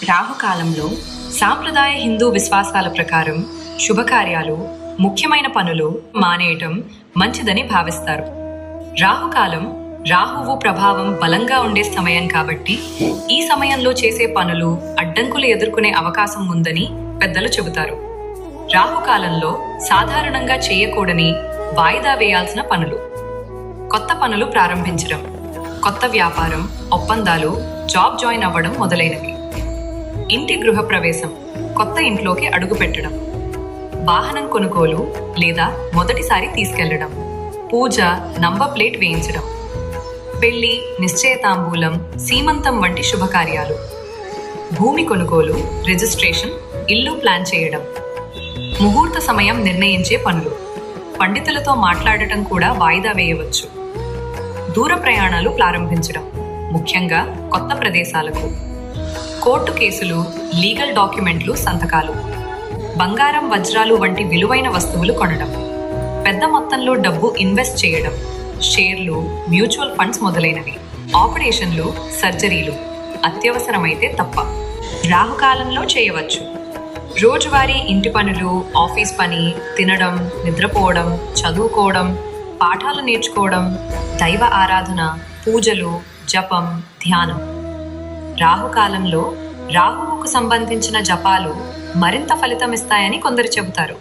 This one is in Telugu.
రాహుకాలంలో సాంప్రదాయ హిందూ విశ్వాసాల ప్రకారం శుభకార్యాలు, ముఖ్యమైన పనులు మానేయటం మంచిదని భావిస్తారు. రాహుకాలం రాహువు ప్రభావం బలంగా ఉండే సమయం కాబట్టి ఈ సమయంలో చేసే పనులు అడ్డంకులు ఎదుర్కొనే అవకాశం ఉందని పెద్దలు చెబుతారు. రాహుకాలంలో సాధారణంగా చేయకూడని వాయిదా వేయాల్సిన పనులు: కొత్త పనులు ప్రారంభించడం, కొత్త వ్యాపారం, ఒప్పందాలు, జాబ్ జాయిన్ అవ్వడం మొదలైనవి. ఇంటి గృహప్రవేశం, కొత్త ఇంట్లోకి అడుగు పెట్టడం, వాహనం కొనుగోలు లేదా మొదటిసారి తీసుకెళ్లడం, పూజ, నంబర్ ప్లేట్ వేయించడం, పెళ్లి, నిశ్చయతాంబూలం, సీమంతం వంటి శుభకార్యాలు, భూమి కొనుగోలు, రిజిస్ట్రేషన్, ఇల్లు ప్లాన్ చేయడం, ముహూర్త సమయం నిర్ణయించే పనులు, పండితులతో మాట్లాడటం కూడా వాయిదా వేయవచ్చు. దూర ప్రయాణాలు ప్రారంభించడం, ముఖ్యంగా కొత్త ప్రదేశాలకు, కోర్టు కేసులు, లీగల్ డాక్యుమెంట్లు, సంతకాలు, బంగారం, వజ్రాలు వంటి విలువైన వస్తువులు కొనడం, పెద్ద మొత్తంలో డబ్బు ఇన్వెస్ట్ చేయడం, షేర్లు, మ్యూచువల్ ఫండ్స్ మొదలైనవి, ఆపరేషన్లు, సర్జరీలు అత్యవసరమైతే తప్ప. రాహుకాలంలో చేయవచ్చు: రోజువారీ ఇంటి పనులు, ఆఫీస్ పని, తినడం, నిద్రపోవడం, చదువుకోవడం, పాఠాలు నేర్చుకోవడం, దైవ ఆరాధన, పూజలు, జపం, ధ్యానం. రాహుకాలంలో రాహువుకు సంబంధించిన జపాలు మరింత ఫలితమిస్తాయని కొందరు చెబుతారు.